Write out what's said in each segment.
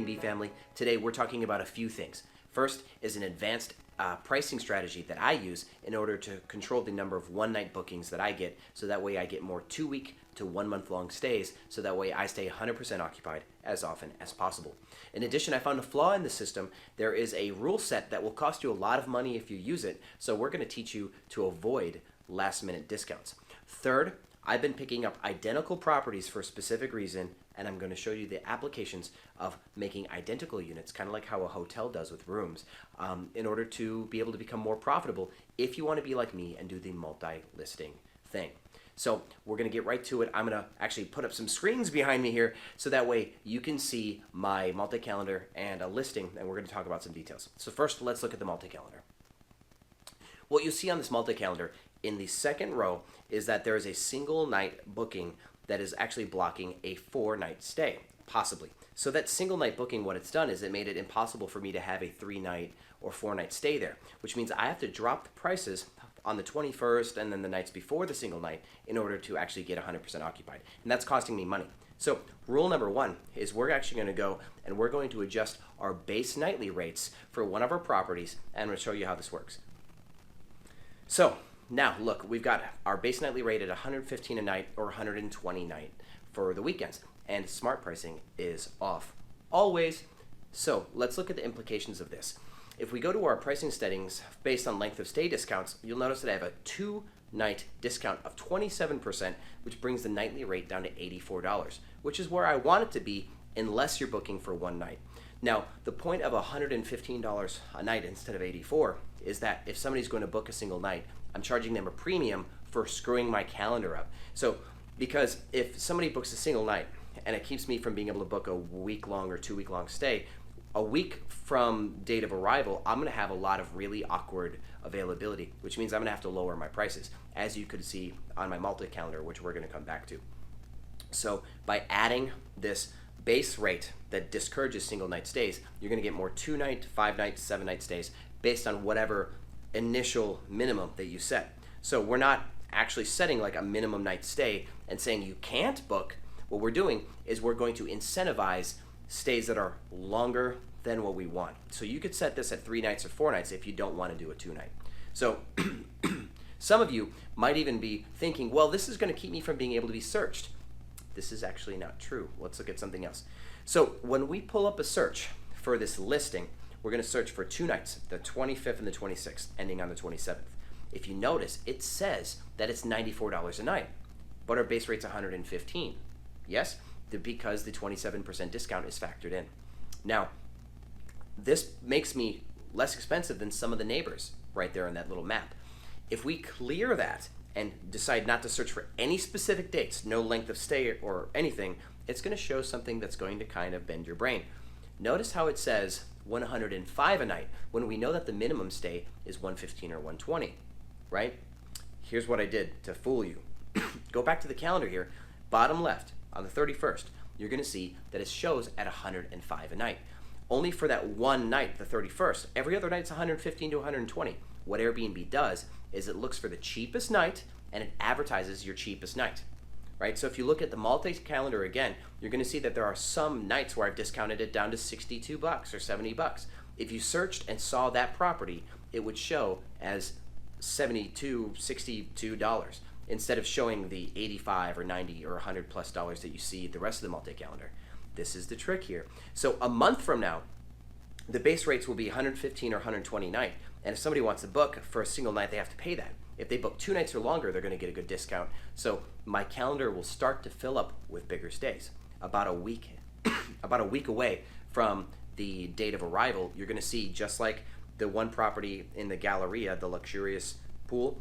Airbnb family. Today we're talking about a few things. First is an advanced pricing strategy that I use in order to control the number of one-night bookings that I get, so that way I get more 2-week to 1 month long stays, so that way I stay 100% occupied as often as possible. In addition, I found a flaw in the system. There is a rule set that will cost you a lot of money if you use it, so we're going to teach you to avoid last-minute discounts. Third, I've been picking up identical properties for a specific reason, and I'm going to show you the applications of making identical units, kind of like how a hotel does with rooms, in order to be able to become more profitable if you want to be like me and do the multi-listing thing. So we're going to get right to it. I'm going to actually put up some screens behind me here so that way you can see my multi-calendar and a listing, and we're going to talk about some details. So first, let's look at the multi-calendar. What you'll see on this multi-calendar in the second row is that there is a single night booking that is actually blocking a 4-night stay, possibly. So that single night booking, what it's done is it made it impossible for me to have a 3-night or 4-night stay there, which means I have to drop the prices on the 21st and then the nights before the single night in order to actually get 100% occupied. And that's costing me money. So rule number 1 is we're actually going to go and we're going to adjust our base nightly rates for one of our properties, and I'm going to show you how this works. So now look, we've got our base nightly rate at $115 a night or $120 a night for the weekends, and smart pricing is off always. So let's look at the implications of this. If we go to our pricing settings based on length of stay discounts, you'll notice that I have a 2-night discount of 27%, which brings the nightly rate down to $84, which is where I want it to be unless you're booking for 1 night. Now, the point of $115 a night instead of $84 is that if somebody's going to book a single night, I'm charging them a premium for screwing my calendar up. So, because if somebody books a single night and it keeps me from being able to book a week-long or 2-week-long stay, a week from date of arrival, I'm going to have a lot of really awkward availability, which means I'm going to have to lower my prices, as you could see on my multi-calendar, which we're going to come back to. So, by adding this base rate that discourages single night stays, you're going to get more 2-night, 5-night, 7-night stays based on whatever initial minimum that you set. So we're not actually setting like a minimum night stay and saying you can't book. What we're doing is we're going to incentivize stays that are longer than what we want. So you could set this at 3 nights or 4 nights if you don't want to do a 2-night. So some of you might even be thinking, well, this is going to keep me from being able to be searched. This is actually not true. Let's look at something else. So when we pull up a search for this listing, we're going to search for 2 nights, the 25th and the 26th, ending on the 27th. If you notice, it says that it's $94 a night, but our base rate's $115. Yes, because the 27% discount is factored in. Now, this makes me less expensive than some of the neighbors right there on that little map. If we clear that and decide not to search for any specific dates, no length of stay or anything, it's going to show something that's going to kind of bend your brain. Notice how it says $105 a night when we know that the minimum stay is $115 or $120, right? Here's what I did to fool you. Go back to the calendar here, bottom left, on the 31st, you're going to see that it shows at $105 a night. Only for that one night, the 31st. Every other night it's $115 to $120. What Airbnb does is it looks for the cheapest night and it advertises your cheapest night, right? So if you look at the multi-calendar again, you're going to see that there are some nights where I've discounted it down to $62 or $70. If you searched and saw that property, it would show as $72, $62 instead of showing the $85 or $90 or $100+ that you see the rest of the multi-calendar. This is the trick here. So a month from now, the base rates will be $115 or $120 night, and if somebody wants to book for a single night, they have to pay that. If they book 2 nights or longer, they're going to get a good discount. So my calendar will start to fill up with bigger stays. About a week away from the date of arrival, you're going to see, just like the one property in the Galleria, the luxurious pool,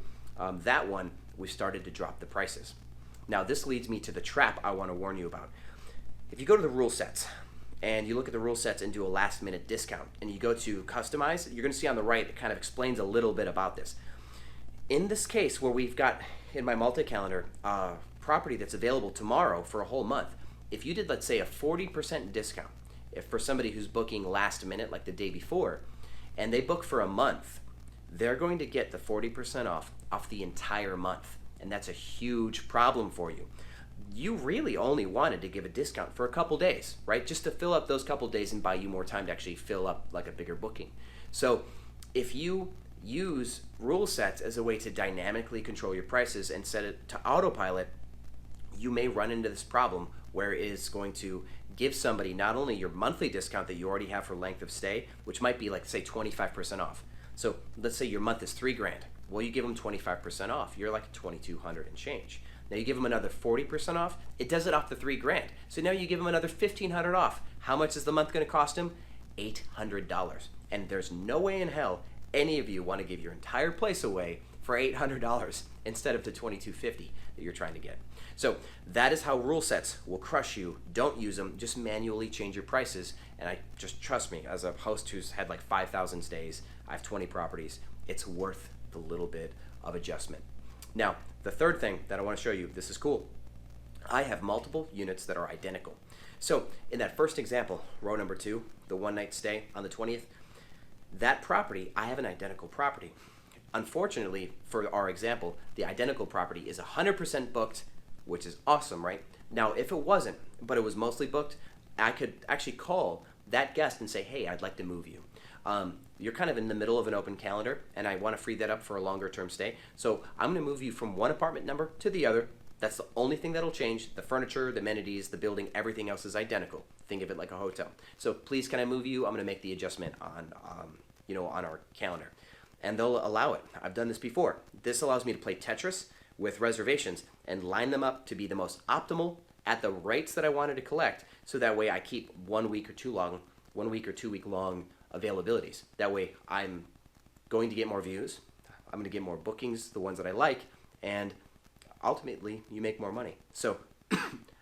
that one, we started to drop the prices. Now this leads me to the trap I want to warn you about. If you go to the rule sets and you look at the rule sets and do a last minute discount and you go to customize, you're going to see on the right it kind of explains a little bit about this. In this case where we've got in my multi-calendar property that's available tomorrow for a whole month, if you did, let's say, a 40% discount if for somebody who's booking last minute like the day before and they book for a month, they're going to get the 40% off the entire month, and that's a huge problem for you. you really only wanted to give a discount for a couple days, right? Just to fill up those couple days and buy you more time to actually fill up like a bigger booking. So if you use rule sets as a way to dynamically control your prices and set it to autopilot, you may run into this problem where it is going to give somebody not only your monthly discount that you already have for length of stay, which might be like say 25% off. So let's say your month is $3,000. Well, you give them 25% off. You're like 2,200 and change. Now you give them another 40% off. It does it off the $3,000. So now you give them another 1,500 off. How much is the month going to cost them? $800. And there's no way in hell any of you want to give your entire place away for $800 instead of the $2,250 that you're trying to get. So that is how rule sets will crush you. Don't use them. Just manually change your prices. And I just trust me, as a host who's had like 5,000 stays, I have 20 properties. It's worth the little bit of adjustment. Now, the third thing that I want to show you, this is cool. I have multiple units that are identical. So in that first example, row number 2, the one night stay on the 20th, that property, I have an identical property. Unfortunately, for our example, the identical property is 100% booked, which is awesome, right? Now, if it wasn't, but it was mostly booked, I could actually call that guest and say, hey, I'd like to move you. You're kind of in the middle of an open calendar, and I want to free that up for a longer term stay. So I'm going to move you from one apartment number to the other. That's the only thing that'll change. The furniture, the amenities, the building, everything else is identical. Think of it like a hotel. So please, can I move you? I'm going to make the adjustment on our calendar. And they'll allow it. I've done this before. This allows me to play Tetris with reservations and line them up to be the most optimal at the rates that I wanted to collect. So that way I keep 1 week or 2 week long availabilities. That way I'm going to get more views. I'm going to get more bookings, the ones that I like, and ultimately you make more money. So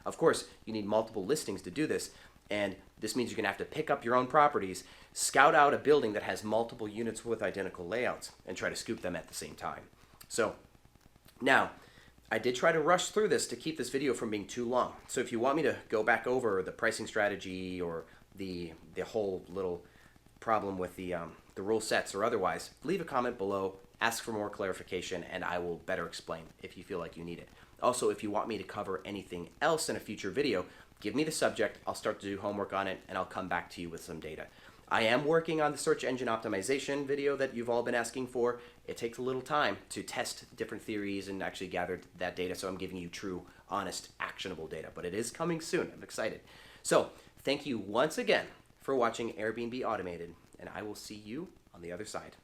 of course you need multiple listings to do this, and this means you're going to have to pick up your own properties, scout out a building that has multiple units with identical layouts, and try to scoop them at the same time. So now, I did try to rush through this to keep this video from being too long. So if you want me to go back over the pricing strategy or the whole little problem with the rule sets or otherwise, leave a comment below, ask for more clarification, and I will better explain if you feel like you need it. Also, if you want me to cover anything else in a future video, give me the subject, I'll start to do homework on it, and I'll come back to you with some data. I am working on the search engine optimization video that you've all been asking for. It takes a little time to test different theories and actually gather that data, so I'm giving you true, honest, actionable data. But it is coming soon. I'm excited. So thank you once again for watching Airbnb Automated, and I will see you on the other side.